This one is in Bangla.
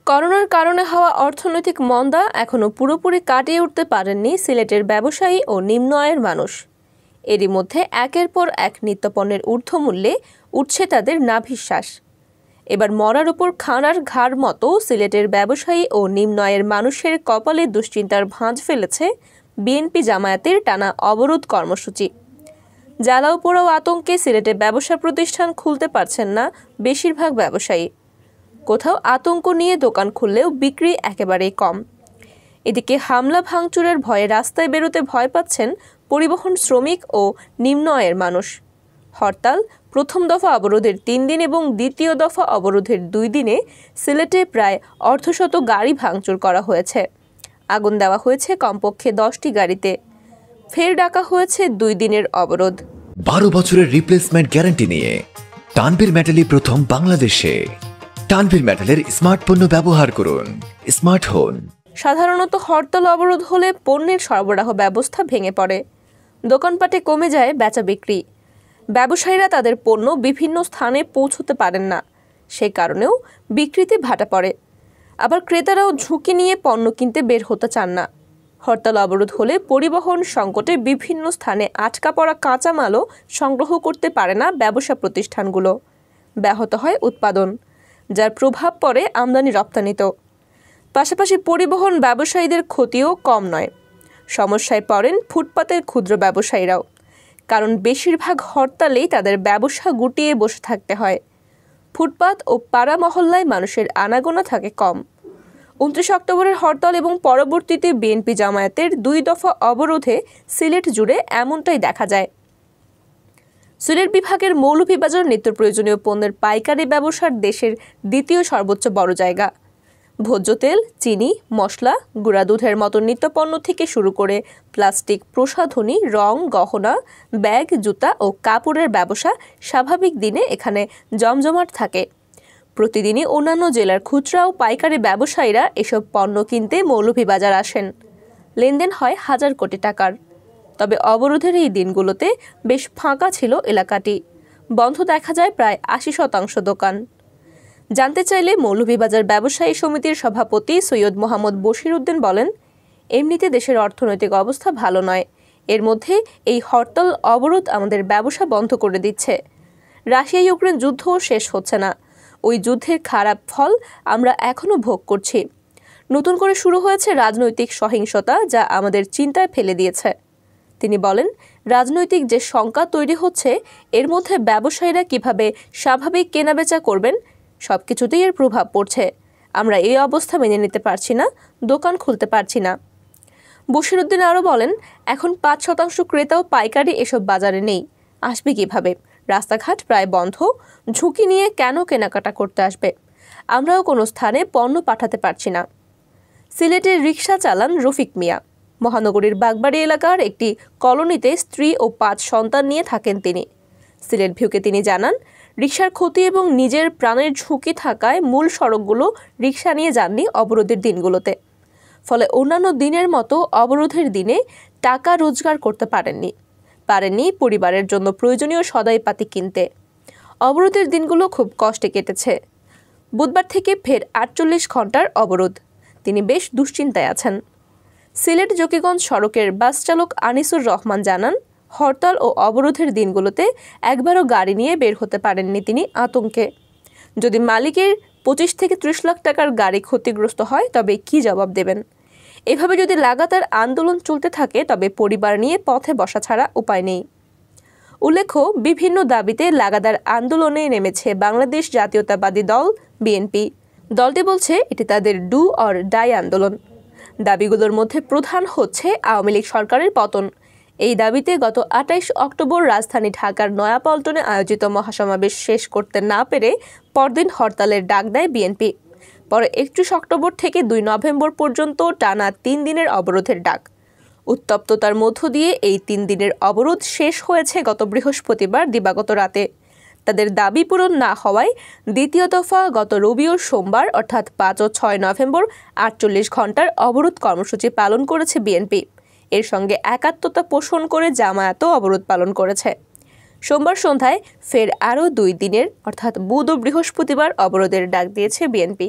করোনার কারণে হওয়া অর্থনৈতিক মন্দা এখনো পুরোপুরি কাটিয়ে উঠতে পারেননি সিলেটের ব্যবসায়ী ও নিম্ন আয়ের মানুষ। এরই মধ্যে একের পর এক নিত্যপণ্যের ঊর্ধ্বমূল্যে উঠছে তাদের নাভিশ্বাস। এবার মরার উপর খানার ঘাড় মতো সিলেটের ব্যবসায়ী ও নিম্ন আয়ের মানুষের কপালে দুশ্চিন্তার ভাঁজ ফেলেছে বিএনপি জামায়াতের টানা অবরোধ কর্মসূচি। জ্বালাও পোড়াও আতঙ্কে সিলেটে ব্যবসা প্রতিষ্ঠান খুলতে পারছেন না বেশিরভাগ ব্যবসায়ী। কোথাও আতঙ্ক নিয়ে দোকান খুললেও বিক্রি একেবারেই কম। এদিকে হামলা ভাঙচুরের ভয়ে রাস্তায় বেরোতে ভয় পাচ্ছেন পরিবহন শ্রমিক ও নিম্ন আয়ের মানুষ। হরতাল, প্রথম দফা অবরোধের 3 দিন এবং দ্বিতীয় দফা অবরোধের 2 দিনে সিলেটে প্রায় অর্ধশত গাড়ি ভাঙচুর করা হয়েছে। আগুন দেওয়া হয়েছে কমপক্ষে 10টি গাড়িতে। ফের ডাকা হয়েছে 2 দিনের অবরোধ। 12 বছরের রিপ্লেসমেন্ট গ্যারান্টি নিয়ে তানভীর মেটালি প্রথম বাংলাদেশে। তানভীর মেটালের স্মার্ট পণ্য ব্যবহার করুন, স্মার্ট হন। সাধারণত হরতাল অবরোধ হলে পণ্যের সরবরাহ ব্যবস্থা ভেঙে পড়ে, দোকানপাটে কমে যায় বেচা বিক্রি। ব্যবসায়ীরা তাদের পণ্য বিভিন্ন স্থানে পৌঁছতে পারেন না, সে কারণেও বিক্রিতে ভাটা পড়ে। আবার ক্রেতারাও ঝুঁকি নিয়ে পণ্য কিনতে বের হতে চান না। হরতাল অবরোধ হলে পরিবহন সংকটে বিভিন্ন স্থানে আটকা পড়া কাঁচামালও সংগ্রহ করতে পারে না ব্যবসা প্রতিষ্ঠানগুলো। ব্যাহত হয় উৎপাদন, যার প্রভাব পড়ে আমদানি রপ্তানিতেও। পাশাপাশি পরিবহন ব্যবসায়ীদের ক্ষতিও কম নয়। সমস্যায় পড়েন ফুটপাতের ক্ষুদ্র ব্যবসায়ীরাও, কারণ বেশিরভাগ হরতালেই তাদের ব্যবসা গুটিয়ে বসে থাকতে হয়। ফুটপাত ও পাড়া মহল্লায় মানুষের আনাগোনা থাকে কম। 29 অক্টোবরের হরতাল এবং পরবর্তীতে বিএনপি জামায়াতের 2 দফা অবরোধে সিলেট জুড়ে এমনটাই দেখা যায়। সিলেট বিভাগের মৌলভীবাজার নিত্য প্রয়োজনীয় পণ্যের পাইকারি ব্যবসার দেশের দ্বিতীয় সর্বোচ্চ বড় জায়গা। ভোজ্য তেল, চিনি, মশলা, গুঁড়া দুধের মতো নিত্যপণ্য থেকে শুরু করে প্লাস্টিক, প্রসাধনী, রং, গহনা, ব্যাগ, জুতা ও কাপড়ের ব্যবসা স্বাভাবিক দিনে এখানে জমজমাট থাকে। প্রতিদিনই অন্যান্য জেলার খুচরা ও পাইকারি ব্যবসায়ীরা এসব পণ্য কিনতে মৌলভীবাজার আসেন। লেনদেন হয় হাজার কোটি টাকার। তবে অবরোধের এই দিনগুলোতে বেশ ফাঁকা ছিল এলাকাটি। বন্ধ দেখা যায় প্রায় 80% দোকান। জানতে চাইলে মৌলভীবাজার ব্যবসায়ী সমিতির সভাপতি সৈয়দ মোহাম্মদ বশির উদ্দিন বলেন, এমনিতে দেশের অর্থনৈতিক অবস্থা ভালো নয়। এর মধ্যে এই হরতাল অবরোধ আমাদের ব্যবসা বন্ধ করে দিচ্ছে। রাশিয়া ইউক্রেন যুদ্ধও শেষ হচ্ছে না। ওই যুদ্ধের খারাপ ফল আমরা এখনও ভোগ করছি। নতুন করে শুরু হয়েছে রাজনৈতিক সহিংসতা, যা আমাদের চিন্তায় ফেলে দিয়েছে। তিনি বলেন, রাজনৈতিক যে শঙ্কা তৈরি হচ্ছে, এর মধ্যে ব্যবসায়ীরা কিভাবে স্বাভাবিক কেনাবেচা করবেন, সবকিছুতেই এর প্রভাব পড়ছে। আমরা এই অবস্থা মেনে নিতে পারছি না, দোকান খুলতে পারছি না। বশির উদ্দিন আরও বলেন, এখন 5% ক্রেতাও পাইকারি এসব বাজারে নেই। আসবে কিভাবে? রাস্তাঘাট প্রায় বন্ধ। ঝুঁকি নিয়ে কেন কেনাকাটা করতে আসবে? আমরাও কোনো স্থানে পণ্য পাঠাতে পারছি না। সিলেটের রিকশা চালান রফিক মিয়া। মহানগরীর বাগবাড়ি এলাকার একটি কলোনিতে স্ত্রী ও 5 সন্তান নিয়ে থাকেন তিনি। সিলেট ভিউকে তিনি জানান, রিকশার ক্ষতি এবং নিজের প্রাণের ঝুঁকি থাকায় মূল সড়কগুলো রিকশা নিয়ে যাননি অবরোধের দিনগুলোতে। ফলে অন্যান্য দিনের মতো অবরোধের দিনে টাকা রোজগার করতে পারেননি পরিবারের জন্য প্রয়োজনীয় সদাইপাতি কিনতে। অবরোধের দিনগুলো খুব কষ্টে কেটেছে। বুধবার থেকে ফের 48 ঘন্টার অবরোধ। তিনি বেশ দুশ্চিন্তায় আছেন। সিলেট জকিগঞ্জ সড়কের বাস চালক আনিসুর রহমান জানান, হরতাল ও অবরোধের দিনগুলোতে একবারও গাড়ি নিয়ে বের হতে পারেননি তিনি আতঙ্কে। যদি মালিকের 25 থেকে 30 লাখ টাকার গাড়ি ক্ষতিগ্রস্ত হয়, তবে কি জবাব দেবেন? এভাবে যদি লাগাতার আন্দোলন চলতে থাকে, তবে পরিবার নিয়ে পথে বসা ছাড়া উপায় নেই। উল্লেখ্য, বিভিন্ন দাবিতে লাগাতার আন্দোলনে নেমেছে বাংলাদেশ জাতীয়তাবাদী দল বিএনপি। দলটি বলছে এটি তাদের ডু অর ডাই আন্দোলন। দাবিগুলোর মধ্যে প্রধান হচ্ছে আওয়ামী লীগ সরকারের পতন। এই দাবিতে গত 28 অক্টোবর রাজধানী ঢাকার নয়াপল্টনে আয়োজিত মহাসমাবেশ শেষ করতে না পেরে পরদিন হরতালের ডাক দেয় বিএনপি। পরে 31 অক্টোবর থেকে 2 নভেম্বর পর্যন্ত টানা 3 দিনের অবরোধের ডাক। উত্তপ্ততার মধ্য দিয়ে এই 3 দিনের অবরোধ শেষ হয়েছে গত বৃহস্পতিবার দিবাগত রাতে। তাদের দাবি পূরণ না হওয়ায় দ্বিতীয় দফা গত রবি ও সোমবার অর্থাৎ 5 ও 6 নভেম্বর 48 ঘন্টার অবরোধ কর্মসূচি পালন করেছে বিএনপি। এর সঙ্গে একাত্মতা পোষণ করে জামায়াতও অবরোধ পালন করেছে। সোমবার সন্ধ্যায় ফের আরও 2 দিনের অর্থাৎ বুধ ও বৃহস্পতিবার অবরোধের ডাক দিয়েছে বিএনপি।